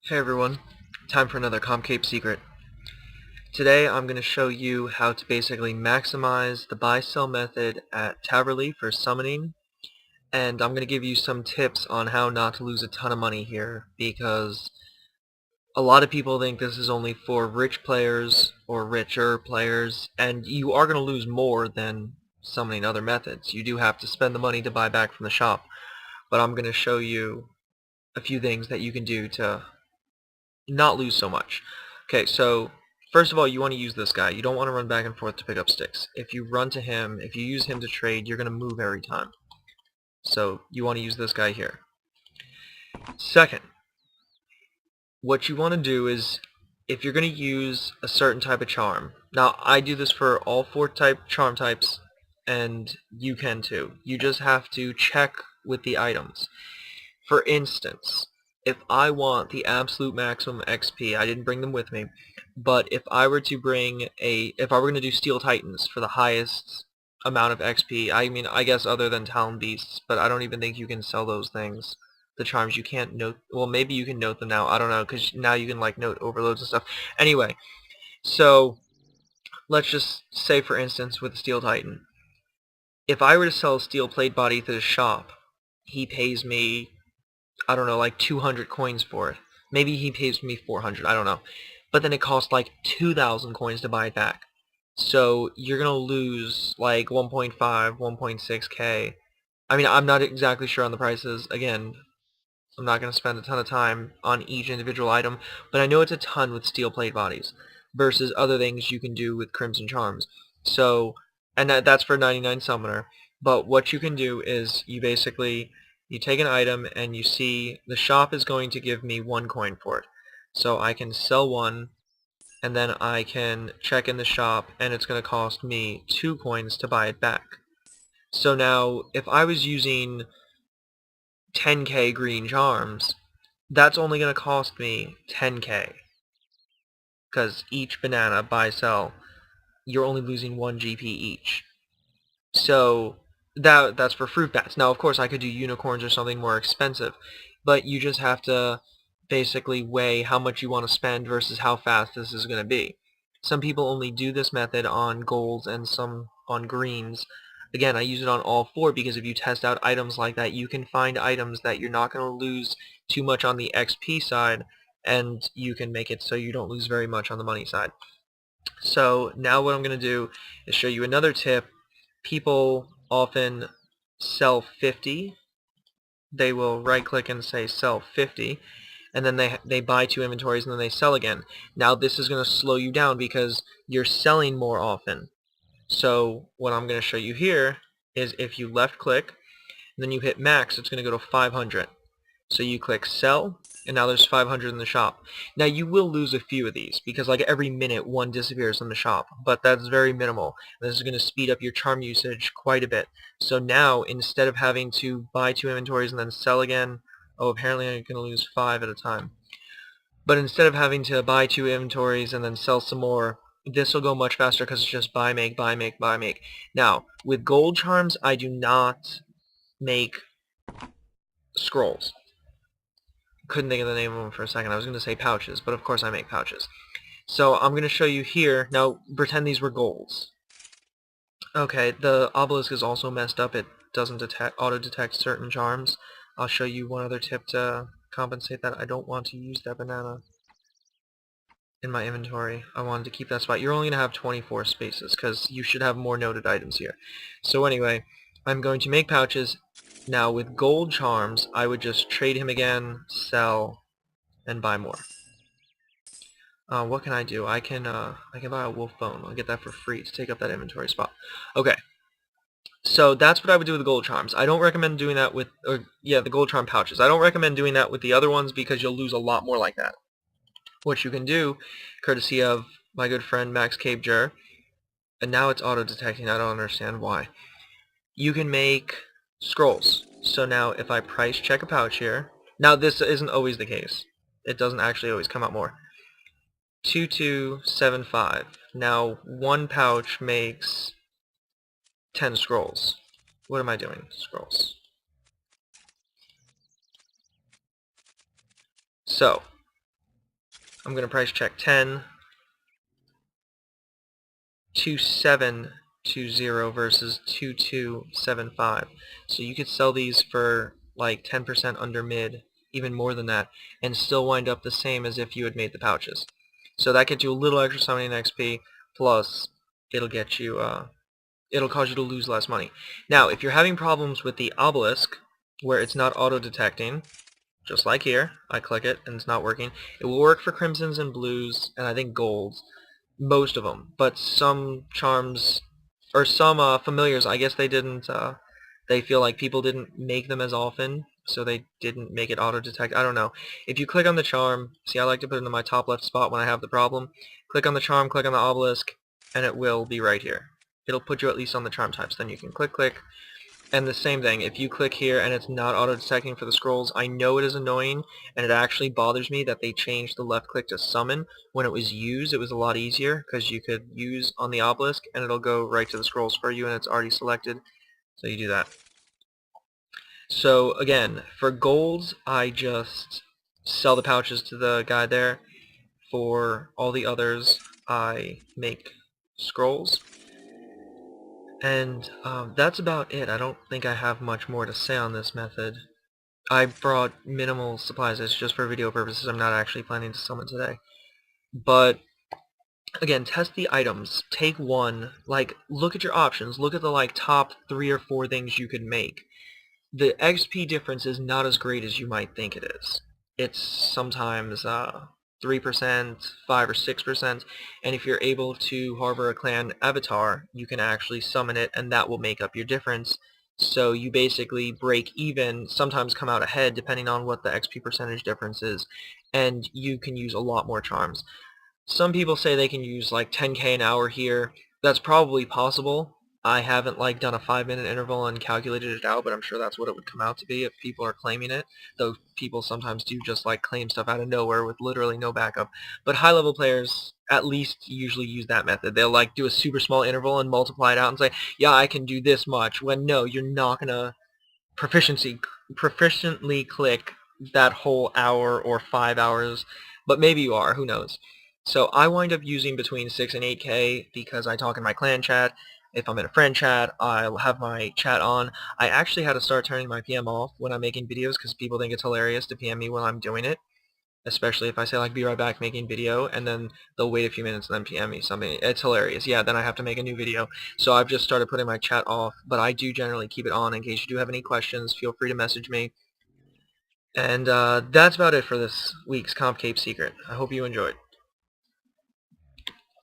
Hey everyone, time for another Comcape secret. Today I'm going to show you how to basically maximize the buy-sell method at Taverly for summoning, and I'm going to give you some tips on how not to lose a ton of money here, because a lot of people think this is only for rich players or richer players, and you are going to lose more than summoning other methods. You do have to spend the money to buy back from the shop, but I'm going to show you a few things that you can do to not lose so much. Okay, so first of all, you want to use this guy. You don't want to run back and forth to pick up sticks. If you run to him, if you use him to trade, you're going to move every time. So you want to use this guy here. Second, what you want to do is, if you're going to use a certain type of charm, now I do this for all four charm types, and you can too. You just have to check with the items. For instance, if I want the absolute maximum XP, I didn't bring them with me, but if I were to if I were going to do Steel Titans for the highest amount of XP, I mean, I guess other than Talon Beasts, but I don't even think you can sell those things. The charms you can't note, well, maybe you can note them now, I don't know, because now you can like note overloads and stuff. Anyway, so let's just say for instance with the Steel Titan, if I were to sell a steel plate body to the shop, he pays me, I don't know, like 200 coins for it. Maybe he pays me 400, I don't know. But then it costs like 2,000 coins to buy it back. So you're going to lose like 1.5, 1.6k. I mean, I'm not exactly sure on the prices. Again, I'm not going to spend a ton of time on each individual item, but I know it's a ton with steel plate bodies versus other things you can do with Crimson Charms. So, and that's for 99 Summoner. But what you can do is you take an item and you see the shop is going to give me 1 coin for it. So I can sell 1, and then I can check in the shop and it's going to cost me 2 coins to buy it back. So now if I was using 10k green charms, that's only going to cost me 10k, because each banana buy sell, you're only losing 1 GP each. So that's for fruit bats. Now of course I could do unicorns or something more expensive, but you just have to basically weigh how much you want to spend versus how fast this is going to be. Some people only do this method on golds and some on greens. Again, I use it on all four because if you test out items like that, you can find items that you're not going to lose too much on the XP side, and you can make it so you don't lose very much on the money side. So now what I'm going to do is show you another tip. People often sell 50. They will right click and say sell 50, and then they buy 2 inventories and then they sell again. Now this is going to slow you down because you're selling more often. So what I'm going to show you here is if you left click and then you hit max, it's going to go to 500. So you click sell, and now there's 500 in the shop. Now you will lose a few of these because like every minute one disappears in the shop, but that's very minimal. This is going to speed up your charm usage quite a bit. So now instead of having to buy 2 inventories and then sell again, oh, apparently I'm going to lose 5 at a time. But instead of having to buy 2 inventories and then sell some more, this will go much faster because it's just buy, make, buy, make, buy, make. Now, with gold charms, I do not make scrolls. Couldn't think of the name of them for a second. I was going to say pouches, but of course I make pouches. So I'm going to show you here. Now, pretend these were golds. Okay, the obelisk is also messed up. It doesn't auto-detect certain charms. I'll show you one other tip to compensate that. I don't want to use that banana in my inventory. I wanted to keep that spot. You're only going to have 24 spaces because you should have more noted items here. So anyway, I'm going to make pouches. Now with gold charms, I would just trade him again, sell, and buy more. What can I do? I can buy a wolf bone. I'll get that for free to take up that inventory spot. Okay, so that's what I would do with the gold charms. I don't recommend doing that with, the gold charm pouches. I don't recommend doing that with the other ones because you'll lose a lot more like that. What you can do, courtesy of my good friend Max Cabejer, and now it's auto-detecting, I don't understand why. You can make scrolls. So now if I price check a pouch here, now this isn't always the case. It doesn't actually always come out more. 2275. Now one pouch makes 10 scrolls. What am I doing? Scrolls. So I'm going to price check 10, 2720 versus 2275. So you could sell these for like 10% under mid, even more than that, and still wind up the same as if you had made the pouches. So that gets you a little extra summoning XP, plus it'll get you it'll cause you to lose less money. Now, if you're having problems with the obelisk, where it's not auto-detecting, just like here, I click it and it's not working, it will work for crimsons and blues, and I think golds, most of them, but some charms, or some familiars, I guess they didn't, they feel like people didn't make them as often, so they didn't make it auto-detect. I don't know. If you click on the charm, see, I like to put it in my top left spot when I have the problem, click on the charm, click on the obelisk, and it will be right here. It'll put you at least on the charm types. Then you can click, and the same thing, if you click here and it's not auto-detecting for the scrolls, I know it is annoying, and it actually bothers me that they changed the left click to summon. When it was used, it was a lot easier, because you could use on the obelisk, and it'll go right to the scrolls for you, and it's already selected, so you do that. So again, for golds, I just sell the pouches to the guy there. For all the others, I make scrolls. And that's about it. I don't think I have much more to say on this method. I brought minimal supplies. It's just for video purposes. I'm not actually planning to summon today. But again, test the items. Take one. Like, look at your options. Look at the top 3 or 4 things you could make. The XP difference is not as great as you might think it is. It's sometimes 3%, 5 or 6%, and if you're able to harbor a clan avatar, you can actually summon it, and that will make up your difference. So you basically break even, sometimes come out ahead depending on what the XP percentage difference is, and you can use a lot more charms. Some people say they can use like 10k an hour here. That's probably possible. I haven't done a 5-minute interval and calculated it out, but I'm sure that's what it would come out to be if people are claiming it. Though people sometimes do just claim stuff out of nowhere with literally no backup. But high level players at least usually use that method. They'll do a super small interval and multiply it out and say, yeah, I can do this much, when no, you're not gonna proficiently click that whole hour or 5 hours, but maybe you are, who knows. So I wind up using between 6 and 8k because I talk in my clan chat. If I'm in a friend chat, I'll have my chat on. I actually had to start turning my PM off when I'm making videos because people think it's hilarious to PM me while I'm doing it, especially if I say be right back making video, and then they'll wait a few minutes and then PM me something. It's hilarious. Yeah, then I have to make a new video. So I've just started putting my chat off, but I do generally keep it on in case you do have any questions. Feel free to message me. And that's about it for this week's Comp Cape Secret. I hope you enjoyed.